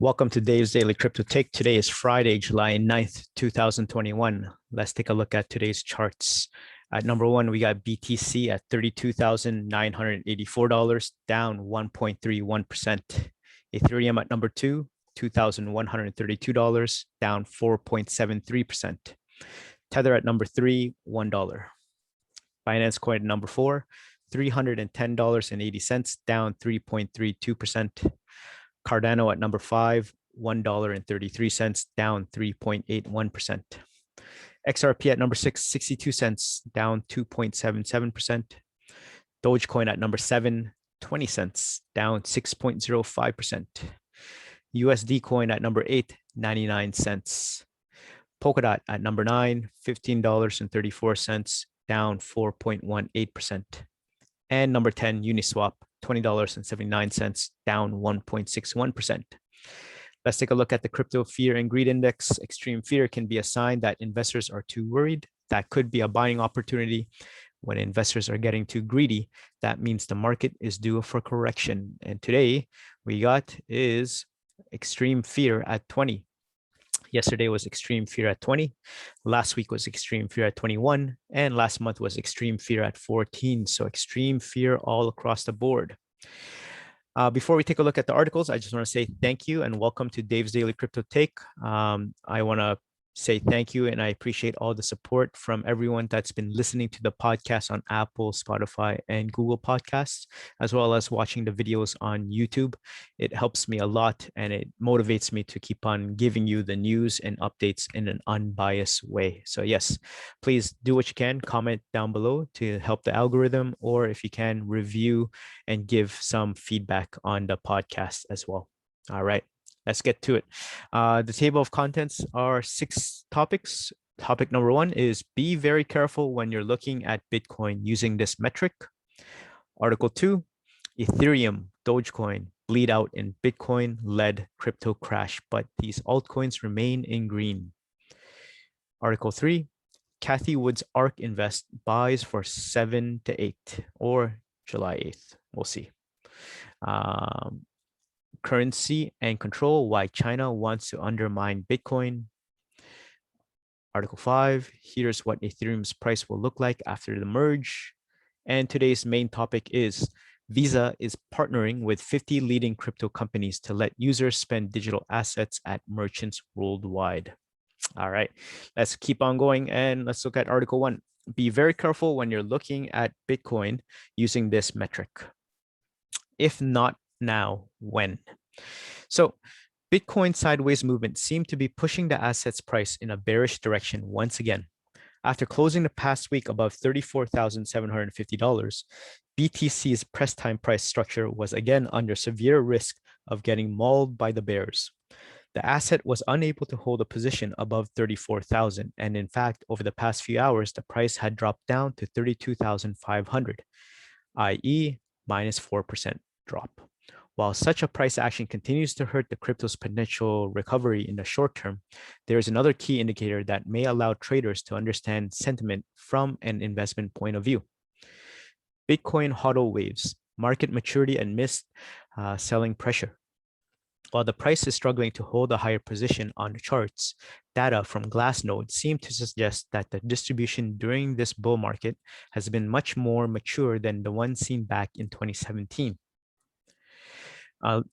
Welcome to Dave's Daily Crypto Take. Today is Friday, July 9th, 2021. Let's take a look at today's charts. At number one, we got BTC at $32,984, down 1.31%. Ethereum at number two, $2,132, down 4.73%. Tether at number three, $1. Binance Coin at number four, $310.80, down 3.32%. Cardano at number five, $1.33, down 3.81%. XRP at number six, 62 cents, down 2.77%. Dogecoin at number seven, 20 cents, down 6.05%. USD coin at number eight, 99 cents. Polkadot at number nine, $15.34, down 4.18%. And number 10, Uniswap, $20.79, down 1.61%. Let's take a look at the crypto fear and greed index. Extreme fear can be a sign that investors are too worried. That could be a buying opportunity. When investors are getting too greedy, that means the market is due for correction. And today we got is extreme fear at 20. Yesterday was extreme fear at 20. Last week was extreme fear at 21. And last month was extreme fear at 14. So extreme fear all across the board. Before we take a look at the articles, I just want to say thank you and welcome to Dave's Daily Crypto Take. I want to say thank you and I appreciate all the support from everyone that's been listening to the podcast on Apple, Spotify, and Google Podcasts, as well as watching the videos on YouTube. It helps me a lot and it motivates me to keep on giving you the news and updates in an unbiased way. So yes, please do what you can, comment down below to help the algorithm, or if you can, review and give some feedback on the podcast as well. All right. Let's get to it. The table of contents are 6 topics. Topic number one is be very careful when you're looking at Bitcoin using this metric. Article 2, Ethereum, Dogecoin bleed out in Bitcoin-led crypto crash, but these altcoins remain in green. Article 3, Cathie Wood's ARK Invest buys for 7 to 8 or July 8th. We'll see. Currency and control, why China wants to undermine Bitcoin. Article 5, here's what Ethereum's price will look like after the merge. And today's main topic is Visa is partnering with 50 leading crypto companies to let users spend digital assets at merchants worldwide. All right, let's keep on going and let's look at Article 1. Be very careful when you're looking at Bitcoin using this metric. If not now, when? So Bitcoin sideways movement seemed to be pushing the asset's price in a bearish direction once again. After closing the past week above $34,750, BTC's press time price structure was again under severe risk of getting mauled by the bears. The asset was unable to hold a position above 34,000, and in fact, over the past few hours, the price had dropped down to 32,500, i.e. minus 4% drop. While such a price action continues to hurt the crypto's potential recovery in the short term, there is another key indicator that may allow traders to understand sentiment from an investment point of view. Bitcoin hodl waves, market maturity and missed selling pressure. While the price is struggling to hold a higher position on the charts, data from Glassnode seem to suggest that the distribution during this bull market has been much more mature than the one seen back in 2017.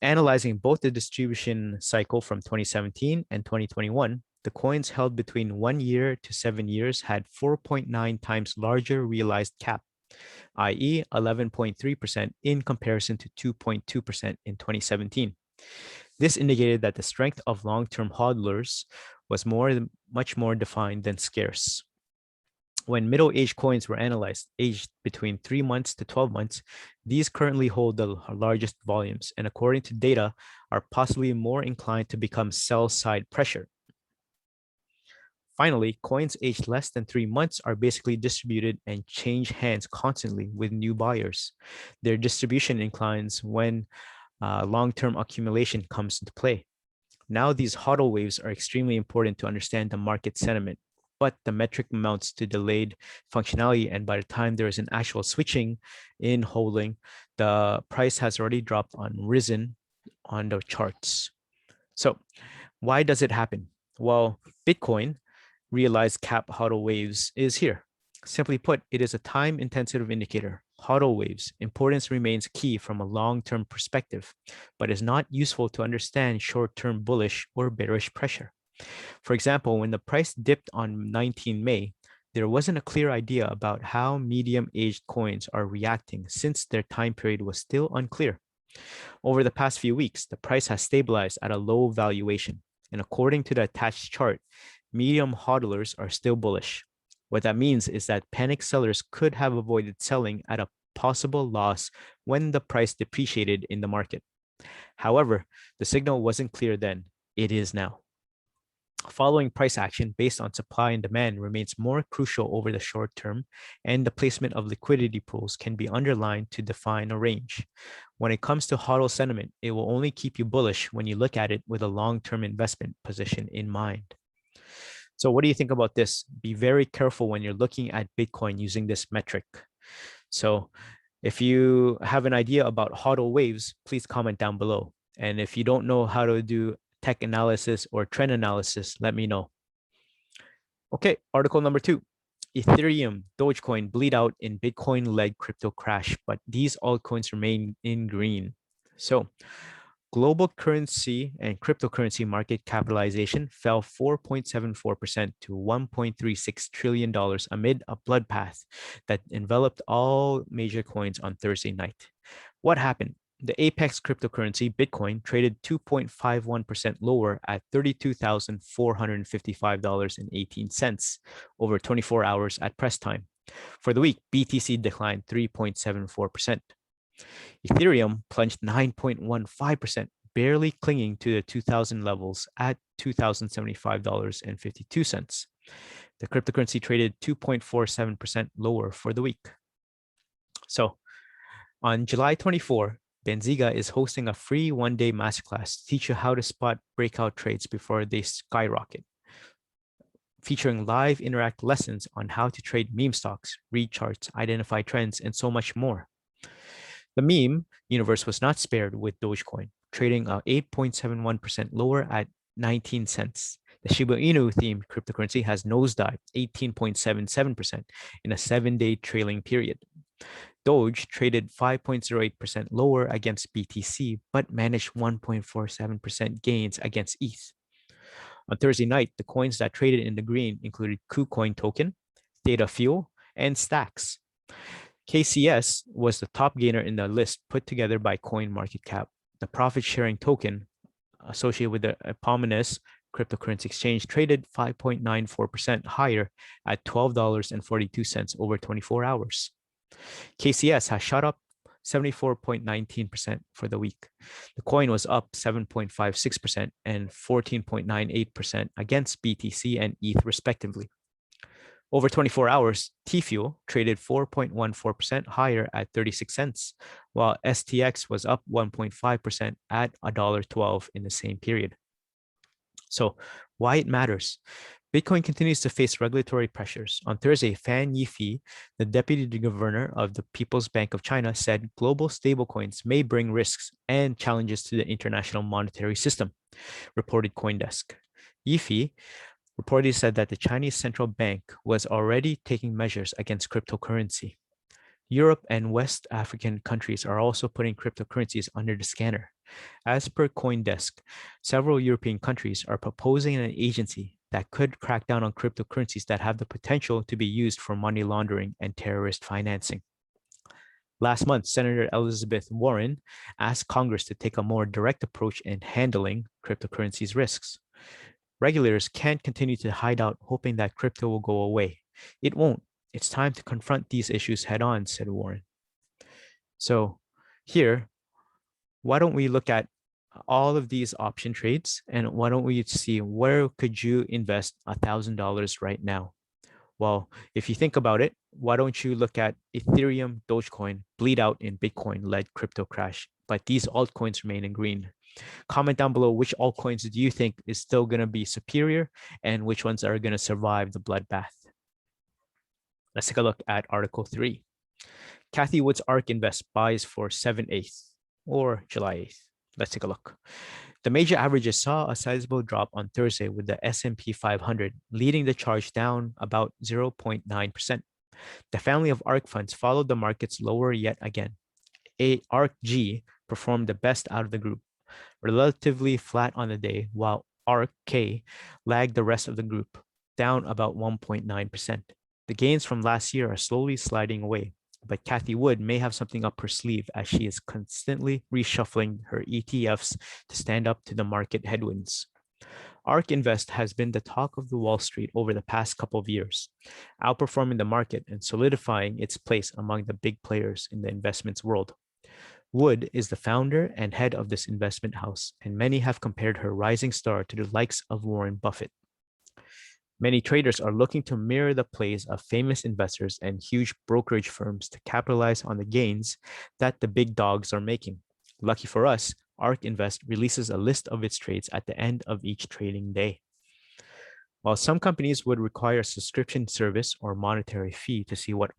Analyzing both the distribution cycle from 2017 and 2021, the coins held between 1 year to 7 years had 4.9 times larger realized cap, i.e. 11.3% in comparison to 2.2% in 2017. This indicated that the strength of long-term hodlers was much more defined than scarce. When middle-aged coins were analyzed, aged between 3 months to 12 months, these currently hold the largest volumes and, according to data, are possibly more inclined to become sell-side pressure. Finally, coins aged less than 3 months are basically distributed and change hands constantly with new buyers. Their distribution inclines when long-term accumulation comes into play. Now, these hodl waves are extremely important to understand the market sentiment, but the metric amounts to delayed functionality, and by the time there is an actual switching in holding, the price has already dropped and risen on the charts. So why does it happen? Well, Bitcoin realized cap hodl waves is here. Simply put, it is a time-intensive indicator. Hodl waves importance remains key from a long-term perspective, but is not useful to understand short-term bullish or bearish pressure. For example, when the price dipped on 19 May, there wasn't a clear idea about how medium-aged coins are reacting since their time period was still unclear. Over the past few weeks, the price has stabilized at a low valuation, and according to the attached chart, medium hodlers are still bullish. What that means is that panic sellers could have avoided selling at a possible loss when the price depreciated in the market. However, the signal wasn't clear then. It is now. Following price action based on supply and demand remains more crucial over the short term, and the placement of liquidity pools can be underlined to define a range. When it comes to HODL sentiment, it will only keep you bullish when you look at it with a long-term investment position in mind. So what do you think about this? Be very careful when you're looking at Bitcoin using this metric. So if you have an idea about HODL waves, please comment down below. And if you don't know how to do tech analysis or trend analysis, let me know. Okay, article number 2. Ethereum, Dogecoin bleed out in Bitcoin-led crypto crash, but these altcoins remain in green. So global currency and cryptocurrency market capitalization fell 4.74% to $1.36 trillion amid a bloodbath that enveloped all major coins on Thursday night. What happened? The apex cryptocurrency Bitcoin traded 2.51% lower at $32,455.18 over 24 hours at press time. For the week, BTC declined 3.74%. Ethereum plunged 9.15%, barely clinging to the 2000 levels at $2,075.52. The cryptocurrency traded 2.47% lower for the week. So on July 24, Benziga is hosting a free one-day masterclass to teach you how to spot breakout trades before they skyrocket, featuring live interact lessons on how to trade meme stocks, read charts, identify trends, and so much more. The meme universe was not spared with Dogecoin, trading 8.71% lower at 19 cents. The Shiba Inu themed cryptocurrency has nosedived 18.77% in a 7-day trailing period. Doge traded 5.08% lower against BTC, but managed 1.47% gains against ETH. On Thursday night, the coins that traded in the green included KuCoin token, Theta Fuel, and Stacks. KCS was the top gainer in the list put together by CoinMarketCap. The profit-sharing token associated with the eponymous cryptocurrency exchange traded 5.94% higher at $12.42 over 24 hours. KCS has shot up 74.19% for the week. The coin was up 7.56% and 14.98% against BTC and ETH respectively. Over 24 hours, T-Fuel traded 4.14% higher at 36 cents, while STX was up 1.5% at $1.12 in the same period. So why it matters? Bitcoin continues to face regulatory pressures. On Thursday, Fan Yifi, the deputy governor of the People's Bank of China, said global stablecoins may bring risks and challenges to the international monetary system, reported CoinDesk. Yifi reportedly said that the Chinese central bank was already taking measures against cryptocurrency. Europe and West African countries are also putting cryptocurrencies under the scanner. As per CoinDesk, several European countries are proposing an agency that could crack down on cryptocurrencies that have the potential to be used for money laundering and terrorist financing. Last month, Senator Elizabeth Warren asked Congress to take a more direct approach in handling cryptocurrencies risks. Regulators can't continue to hide out hoping that crypto will go away. It won't. It's time to confront these issues head on, said Warren. So here, why don't we look at all of these option trades and why don't we see where could you invest $1,000 right now? Well, if you think about it, why don't you look at Ethereum, Dogecoin, bleed out in Bitcoin-led crypto crash, but these altcoins remain in green. Comment down below which altcoins do you think is still going to be superior and which ones are going to survive the bloodbath. Let's take a look at Article 3. Kathy Wood's ARK Invest buys for 7/8 or July 8th. Let's take a look. The major averages saw a sizable drop on Thursday with the S&P 500 leading the charge down about 0.9%. The family of ARK funds followed the markets lower yet again. ARK G performed the best out of the group, relatively flat on the day, while ARK K lagged the rest of the group, down about 1.9%. The gains from last year are slowly sliding away, but Cathie Wood may have something up her sleeve as she is constantly reshuffling her ETFs to stand up to the market headwinds. ARK Invest has been the talk of the Wall Street over the past couple of years, outperforming the market and solidifying its place among the big players in the investments world. Wood is the founder and head of this investment house, and many have compared her rising star to the likes of Warren Buffett. Many traders are looking to mirror the plays of famous investors and huge brokerage firms to capitalize on the gains that the big dogs are making. Lucky for us, ARK Invest releases a list of its trades at the end of each trading day. While some companies would require a subscription service or monetary fee to see what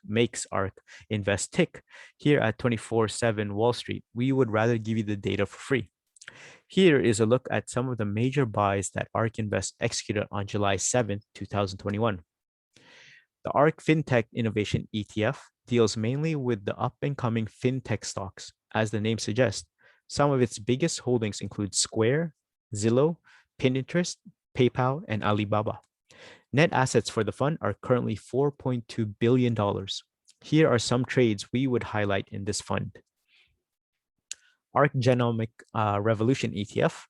makes ARK Invest tick, here at 24/7 Wall Street, we would rather give you the data for free. Here is a look at some of the major buys that ARK Invest executed on July 7, 2021. The ARK FinTech Innovation ETF deals mainly with the up-and-coming fintech stocks. As the name suggests, some of its biggest holdings include Square, Zillow, Pinterest, PayPal, and Alibaba. Net assets for the fund are currently $4.2 billion. Here are some trades we would highlight in this fund. ARK Genomic Revolution ETF,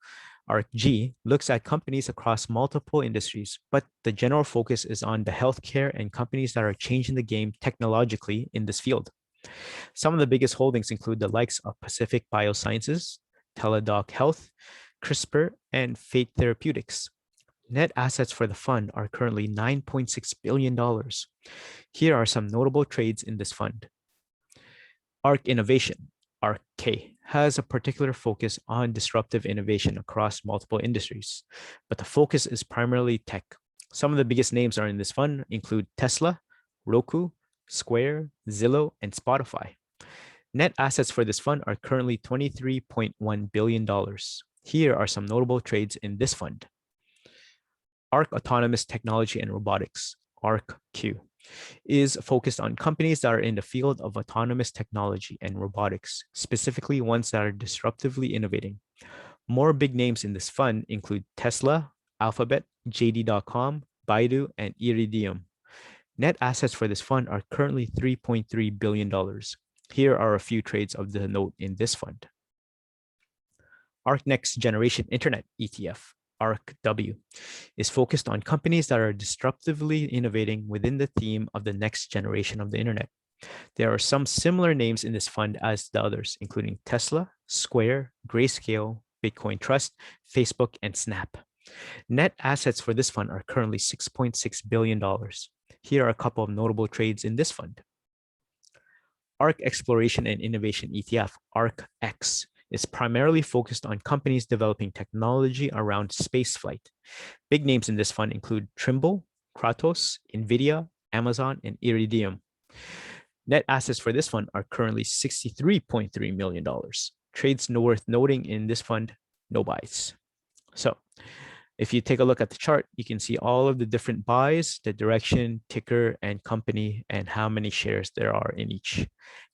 ARK-G, looks at companies across multiple industries, but the general focus is on the healthcare and companies that are changing the game technologically in this field. Some of the biggest holdings include the likes of Pacific Biosciences, Teladoc Health, CRISPR, and Fate Therapeutics. Net assets for the fund are currently $9.6 billion. Here are some notable trades in this fund. ARK Innovation, ARK-K, has a particular focus on disruptive innovation across multiple industries, but the focus is primarily tech. Some of the biggest names are in this fund include Tesla, Roku, Square, Zillow, and Spotify. Net assets for this fund are currently $23.1 billion. Here are some notable trades in this fund. ARK Autonomous Technology and Robotics, ARK-Q, is focused on companies that are in the field of autonomous technology and robotics, specifically ones that are disruptively innovating. More big names in this fund include Tesla, Alphabet, JD.com, Baidu, and Iridium. Net assets for this fund are currently $3.3 billion. Here are a few trades of the note in this fund. ARK Next Generation Internet ETF, ARK-W, is focused on companies that are disruptively innovating within the theme of the next generation of the internet. There are some similar names in this fund as the others, including Tesla, Square, Grayscale, Bitcoin Trust, Facebook, and Snap. Net assets for this fund are currently $6.6 billion. Here are a couple of notable trades in this fund. ARK Exploration and Innovation ETF, ARK-X, is primarily focused on companies developing technology around spaceflight. Big names in this fund include Trimble, Kratos, NVIDIA, Amazon, and Iridium. Net assets for this fund are currently $63.3 million. Trades worth noting in this fund, no buys. So if you take a look at the chart, you can see all of the different buys, the direction, ticker, and company, and how many shares there are in each.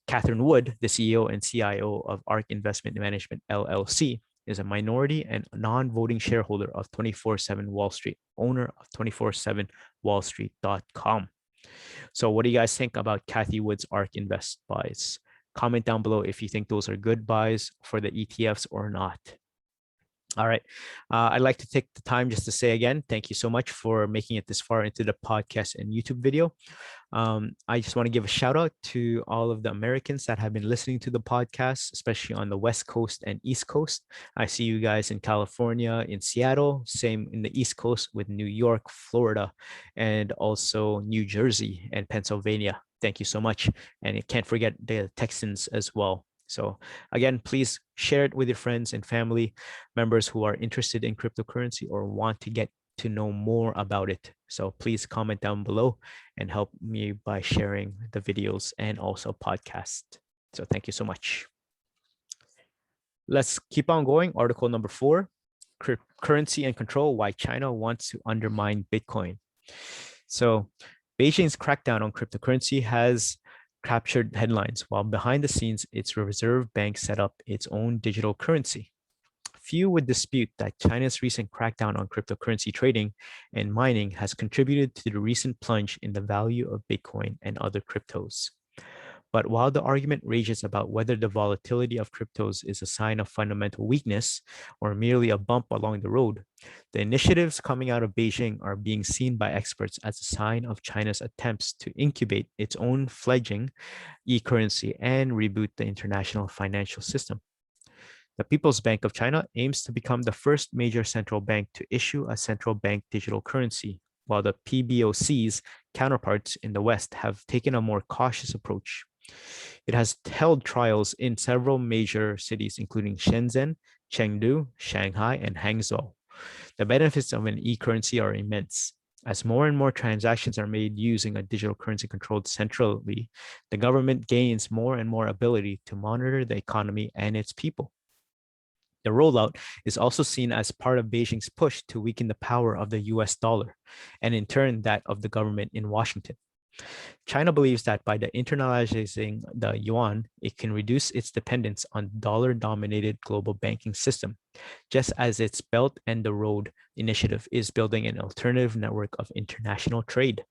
Catherine Wood, the CEO and CIO of ARK Investment Management, LLC, is a minority and non-voting shareholder of 24/7 Wall Street, owner of 247wallstreet.com. So what do you guys think about Cathie Wood's ARK Invest buys? Comment down below if you think those are good buys for the ETFs or not. All right. I'd like to take the time just to say again, thank you so much for making it this far into the podcast and YouTube video. I just want to give a shout out to all of the Americans that have been listening to the podcast, especially on the West Coast and East Coast. I see you guys in California, in Seattle, same in the East Coast with New York, Florida, and also New Jersey and Pennsylvania. Thank you so much. And you can't forget the Texans as well. So again, please share it with your friends and family members who are interested in cryptocurrency or want to get to know more about it. So please comment down below and help me by sharing the videos and also podcast. So thank you so much. Let's keep on going. Article number 4, currency and control, why China wants to undermine Bitcoin. So Beijing's crackdown on cryptocurrency has captured headlines, while behind the scenes, its Reserve Bank set up its own digital currency. Few would dispute that China's recent crackdown on cryptocurrency trading and mining has contributed to the recent plunge in the value of Bitcoin and other cryptos. But while the argument rages about whether the volatility of cryptos is a sign of fundamental weakness or merely a bump along the road, the initiatives coming out of Beijing are being seen by experts as a sign of China's attempts to incubate its own fledgling e-currency and reboot the international financial system. The People's Bank of China aims to become the first major central bank to issue a central bank digital currency, while the PBOC's counterparts in the West have taken a more cautious approach. It has held trials in several major cities, including Shenzhen, Chengdu, Shanghai, and Hangzhou. The benefits of an e-currency are immense. As more and more transactions are made using a digital currency controlled centrally, the government gains more and more ability to monitor the economy and its people. The rollout is also seen as part of Beijing's push to weaken the power of the US dollar, and in turn that of the government in Washington. China believes that by internalizing the yuan, it can reduce its dependence on dollar-dominated global banking system, just as its Belt and the Road initiative is building an alternative network of international trade.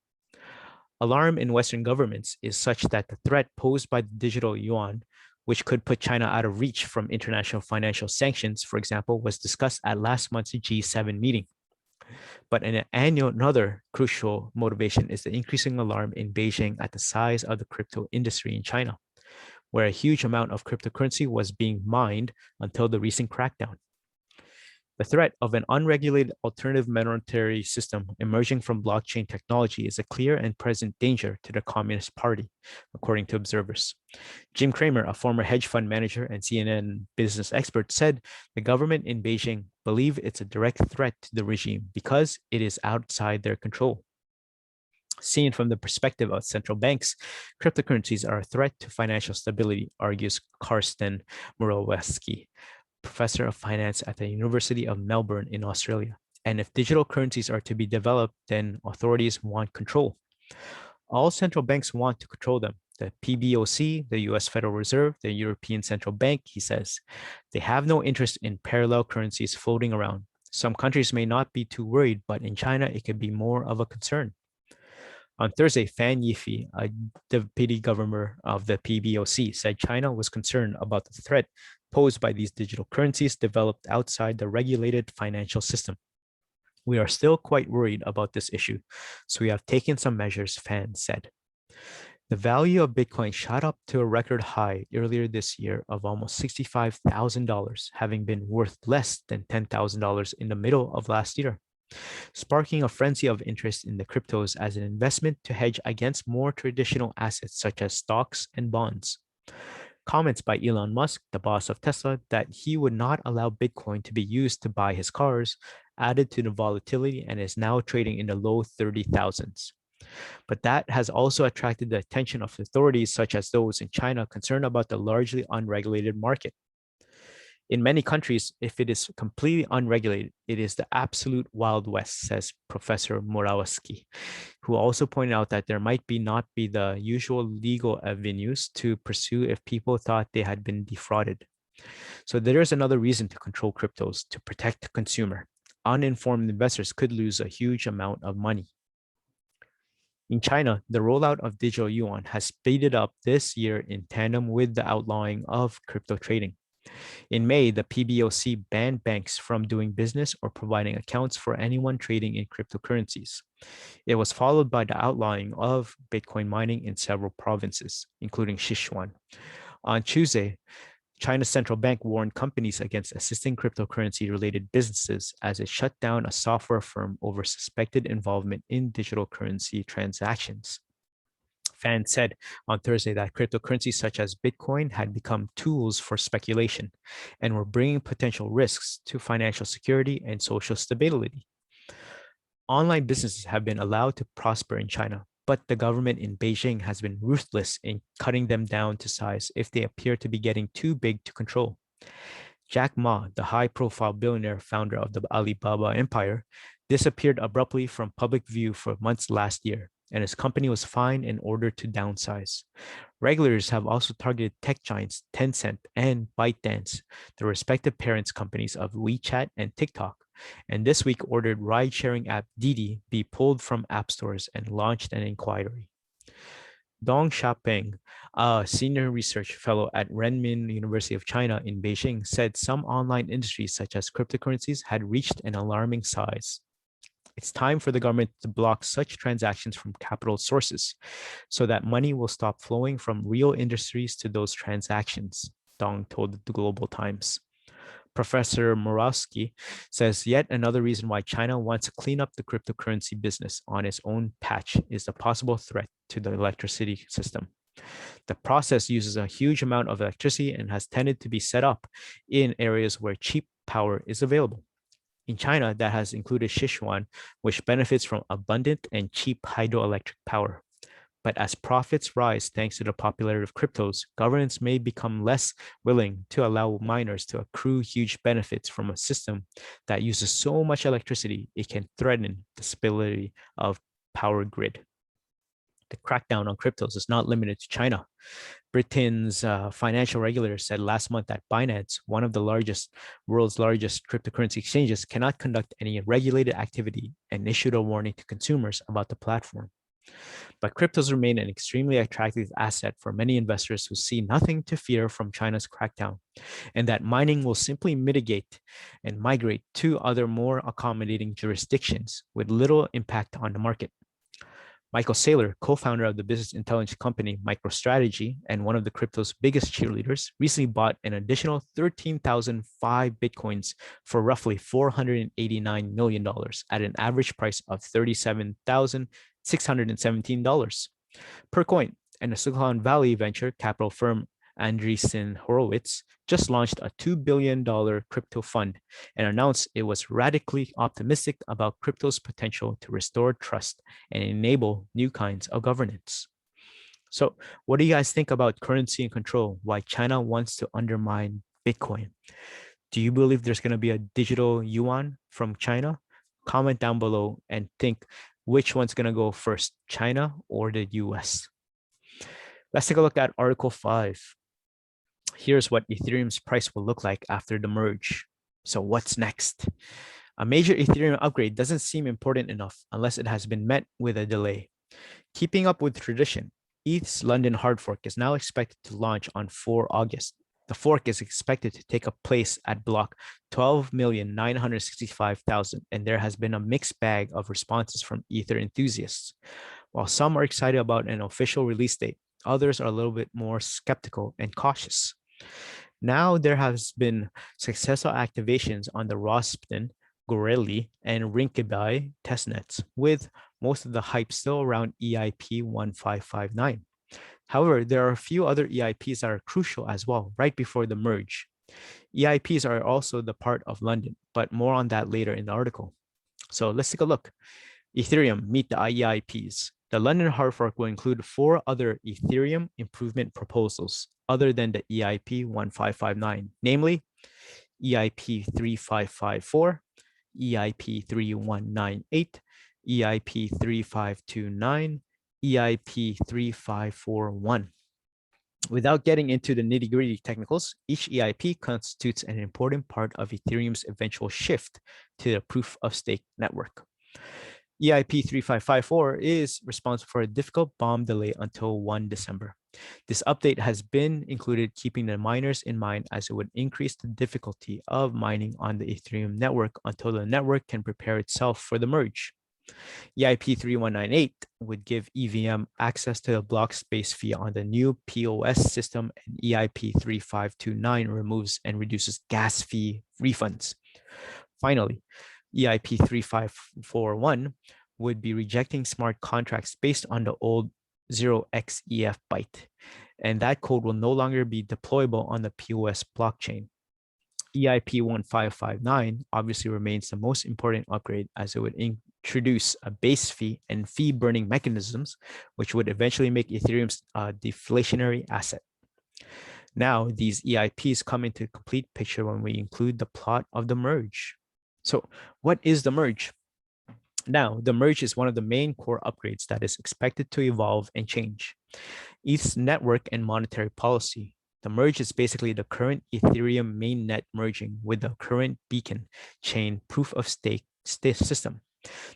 Alarm in Western governments is such that the threat posed by the digital yuan, which could put China out of reach from international financial sanctions, for example, was discussed at last month's G7 meeting. But another crucial motivation is the increasing alarm in Beijing at the size of the crypto industry in China, where a huge amount of cryptocurrency was being mined until the recent crackdown. The threat of an unregulated alternative monetary system emerging from blockchain technology is a clear and present danger to the Communist Party, according to observers. Jim Cramer, a former hedge fund manager and CNN business expert, said the government in Beijing believe it's a direct threat to the regime because it is outside their control. Seen from the perspective of central banks, cryptocurrencies are a threat to financial stability, argues Karsten Murowski, professor of finance at the University of Melbourne in Australia. And if digital currencies are to be developed, then authorities want control. All central banks want to control them. The PBOC, the US Federal Reserve, the European Central Bank, he says. They have no interest in parallel currencies floating around. Some countries may not be too worried, but in China, it could be more of a concern. On Thursday, Fan Yifei, a deputy governor of the PBOC, said China was concerned about the threat posed by these digital currencies developed outside the regulated financial system. We are still quite worried about this issue, so we have taken some measures, Fan said. The value of Bitcoin shot up to a record high earlier this year of almost $65,000, having been worth less than $10,000 in the middle of last year, sparking a frenzy of interest in the cryptos as an investment to hedge against more traditional assets such as stocks and bonds. Comments by Elon Musk, the boss of Tesla, that he would not allow Bitcoin to be used to buy his cars added to the volatility and is now trading in the low 30,000s. But that has also attracted the attention of authorities such as those in China concerned about the largely unregulated market. In many countries, if it is completely unregulated, it is the absolute Wild West, says Professor Morawski, who also pointed out that there might not be the usual legal avenues to pursue if people thought they had been defrauded. So there is another reason to control cryptos, to protect the consumer. Uninformed investors could lose a huge amount of money. In China, the rollout of digital yuan has speeded up this year in tandem with the outlawing of crypto trading. In May, the PBOC banned banks from doing business or providing accounts for anyone trading in cryptocurrencies. It was followed by the outlawing of Bitcoin mining in several provinces, including Sichuan. On Tuesday, China's central bank warned companies against assisting cryptocurrency-related businesses as it shut down a software firm over suspected involvement in digital currency transactions. Fan said on Thursday that cryptocurrencies such as Bitcoin had become tools for speculation and were bringing potential risks to financial security and social stability. Online businesses have been allowed to prosper in China, but the government in Beijing has been ruthless in cutting them down to size if they appear to be getting too big to control. Jack Ma, the high-profile billionaire founder of the Alibaba empire, disappeared abruptly from public view for months last year, and his company was fined in order to downsize. Regulators have also targeted tech giants Tencent and ByteDance, the respective parents companies of WeChat and TikTok, and this week ordered ride-sharing app Didi be pulled from app stores and launched an inquiry. Dong Xiaoping, a senior research fellow at Renmin University of China in Beijing, said some online industries such as cryptocurrencies had reached an alarming size. It's time for the government to block such transactions from capital sources so that money will stop flowing from real industries to those transactions, Dong told the Global Times. Professor Murawski says yet another reason why China wants to clean up the cryptocurrency business on its own patch is the possible threat to the electricity system. The process uses a huge amount of electricity and has tended to be set up in areas where cheap power is available. In China, that has included Sichuan, which benefits from abundant and cheap hydroelectric power. But as profits rise thanks to the popularity of cryptos, governments may become less willing to allow miners to accrue huge benefits from a system that uses so much electricity it can threaten the stability of power grid. The crackdown on cryptos is not limited to China. Britain's financial regulator said last month that Binance, one of the world's largest cryptocurrency exchanges, cannot conduct any regulated activity and issued a warning to consumers about the platform. But cryptos remain an extremely attractive asset for many investors who see nothing to fear from China's crackdown, and that mining will simply mitigate and migrate to other more accommodating jurisdictions with little impact on the market. Michael Saylor, co-founder of the business intelligence company MicroStrategy and one of the crypto's biggest cheerleaders, recently bought an additional 13,005 Bitcoins for roughly $489 million at an average price of $37,617 per coin. And the Silicon Valley venture capital firm Andreessen Horowitz just launched a $2 billion crypto fund and announced it was radically optimistic about crypto's potential to restore trust and enable new kinds of governance. So what do you guys think about currency and control? Why China wants to undermine Bitcoin? Do you believe there's going to be a digital yuan from China? Comment down below and think which one's going to go first, China or the US? Let's take a look at Article 5. Here's what Ethereum's price will look like after the merge. So what's next? A major Ethereum upgrade doesn't seem important enough unless it has been met with a delay. Keeping up with tradition, ETH's London hard fork is now expected to launch on 4 August. The fork is expected to take place at block 12,965,000, and there has been a mixed bag of responses from Ether enthusiasts. While some are excited about an official release date, others are a little bit more skeptical and cautious. Now there has been successful activations on the Rospin, Gorelli, and Rinkaby testnets, with most of the hype still around EIP 1559. However, there are a few other EIPs that are crucial as well, right before the merge. EIPs are also the part of London, but more on that later in the article. So let's take a look. Ethereum meet the EIPs. The London hard fork will include 4 other Ethereum improvement proposals other than the EIP 1559, namely EIP 3554, EIP 3198, EIP 3529, EIP 3541. Without getting into the nitty-gritty technicals, each EIP constitutes an important part of Ethereum's eventual shift to the proof-of-stake network. EIP 3554 is responsible for a difficult bomb delay until 1 December. This update has been included keeping the miners in mind as it would increase the difficulty of mining on the Ethereum network until the network can prepare itself for the merge. EIP 3198 would give EVM access to the block space fee on the new POS system, and EIP 3529 removes and reduces gas fee refunds. Finally, EIP 3541 would be rejecting smart contracts based on the old 0xEF byte, and that code will no longer be deployable on the POS blockchain. EIP 1559 obviously remains the most important upgrade as it would introduce a base fee and fee burning mechanisms, which would eventually make Ethereum a deflationary asset. Now, these EIPs come into complete picture when we include the plot of the merge. So what is the merge? Now, the merge is one of the main core upgrades that is expected to evolve and change ETH's network and monetary policy. The merge is basically the current Ethereum mainnet merging with the current beacon chain proof of stake system.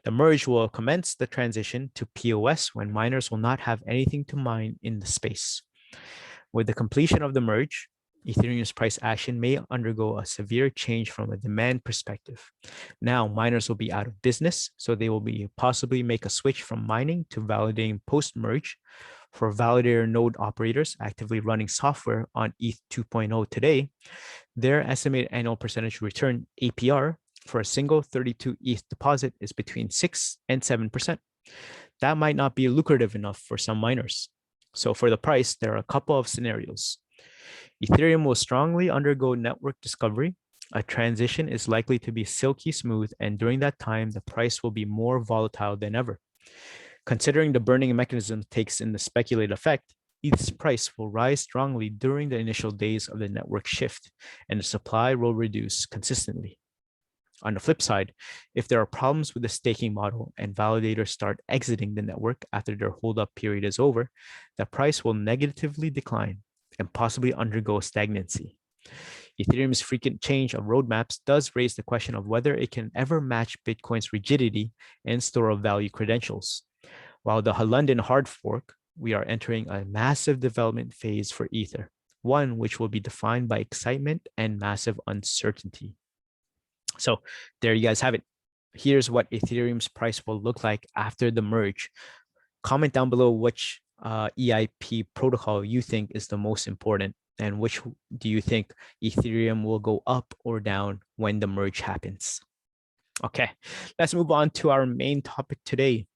The merge will commence the transition to POS when miners will not have anything to mine in the space. With the completion of the merge, Ethereum's price action may undergo a severe change from a demand perspective. Now, miners will be out of business, so they will be possibly make a switch from mining to validating post-merge. For validator node operators actively running software on ETH 2.0 today, their estimated annual percentage return APR for a single 32 ETH deposit is between 6 and 7%. That might not be lucrative enough for some miners. So for the price, there are a couple of scenarios. Ethereum will strongly undergo network discovery. A transition is likely to be silky smooth, and during that time, the price will be more volatile than ever. Considering the burning mechanism takes in the speculated effect, ETH's price will rise strongly during the initial days of the network shift, and the supply will reduce consistently. On the flip side, if there are problems with the staking model and validators start exiting the network after their holdup period is over, the price will negatively decline and possibly undergo stagnancy. Ethereum's frequent change of roadmaps does raise the question of whether it can ever match Bitcoin's rigidity and store of value credentials. While the London hard fork, we are entering a massive development phase for Ether, one which will be defined by excitement and massive uncertainty. So there you guys have it. Here's what Ethereum's price will look like after the merge. Comment down below which EIP protocol you think is the most important, and which do you think Ethereum will go up or down when the merge happens. Okay, let's move on to our main topic today.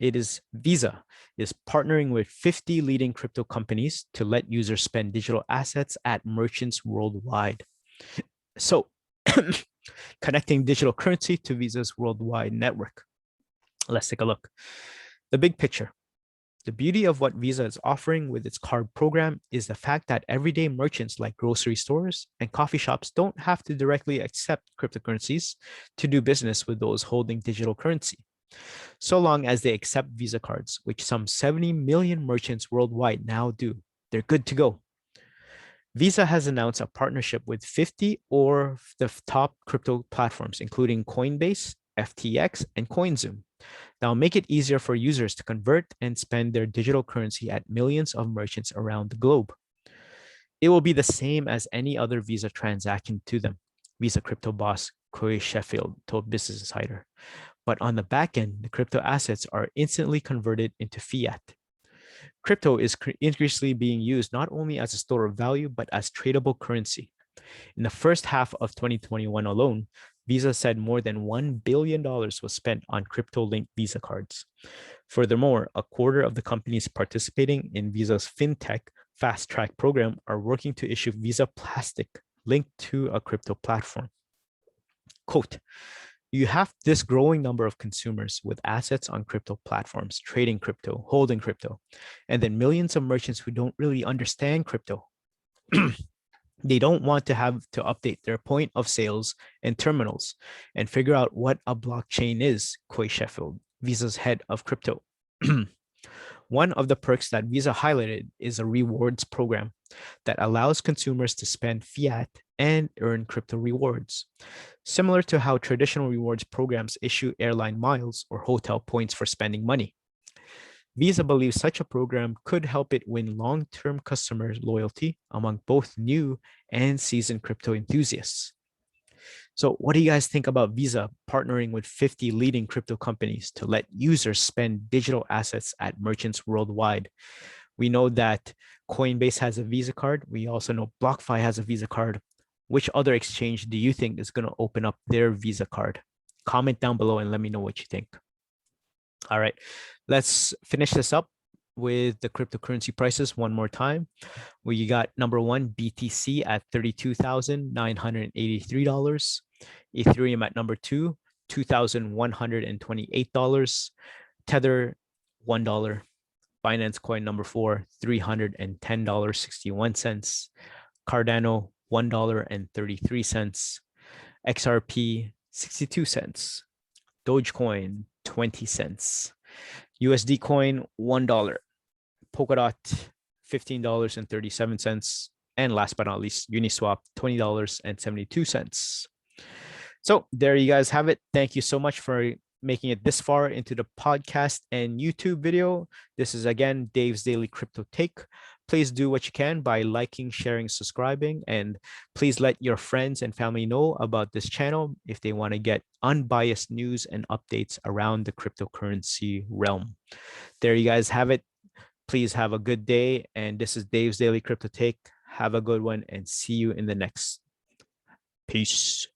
It is Visa is partnering with 50 leading crypto companies to let users spend digital assets at merchants worldwide. So connecting digital currency to Visa's worldwide network. Let's take a look. The big picture. The beauty of what Visa is offering with its card program is the fact that everyday merchants like grocery stores and coffee shops don't have to directly accept cryptocurrencies to do business with those holding digital currency. So long as they accept Visa cards, which some 70 million merchants worldwide now do, they're good to go. Visa has announced a partnership with 50 or the top crypto platforms, including Coinbase, FTX, and CoinZoom. That will make it easier for users to convert and spend their digital currency at millions of merchants around the globe. It will be the same as any other Visa transaction to them, Visa crypto boss Corey Sheffield told Business Insider. But on the back end, the crypto assets are instantly converted into fiat. Crypto is increasingly being used not only as a store of value, but as tradable currency. In the first half of 2021 alone, Visa said more than $1 billion was spent on crypto-linked Visa cards. Furthermore, a quarter of the companies participating in Visa's FinTech Fast Track program are working to issue Visa Plastic linked to a crypto platform. Quote, you have this growing number of consumers with assets on crypto platforms, trading crypto, holding crypto, and then millions of merchants who don't really understand crypto. They don't want to have to update their point of sales and terminals and figure out what a blockchain is, Coy Sheffield, Visa's head of crypto. One of the perks that Visa highlighted is a rewards program that allows consumers to spend fiat and earn crypto rewards, similar to how traditional rewards programs issue airline miles or hotel points for spending money. Visa believes such a program could help it win long-term customer loyalty among both new and seasoned crypto enthusiasts. So what do you guys think about Visa partnering with 50 leading crypto companies to let users spend digital assets at merchants worldwide? We know that Coinbase has a Visa card. We also know BlockFi has a Visa card. Which other exchange do you think is going to open up their Visa card? Comment down below and let me know what you think. All right, let's finish this up with the cryptocurrency prices one more time. We got number one, BTC at $32,983. Ethereum at number two, $2,128. Tether, $1. Binance Coin number 4, $310.61. Cardano, $1.33. XRP, 62 cents. Dogecoin, 20 cents. USD coin, $1. Polkadot, $15.37. And last but not least, Uniswap, $20.72. So there you guys have it. Thank you so much for making it this far into the podcast and YouTube video. This is again Dave's Daily Crypto Take. Please do what you can by liking, sharing, subscribing, and please let your friends and family know about this channel if they want to get unbiased news and updates around the cryptocurrency realm. There you guys have it. Please have a good day. And this is Dave's Daily Crypto Take. Have a good one and see you in the next. Peace.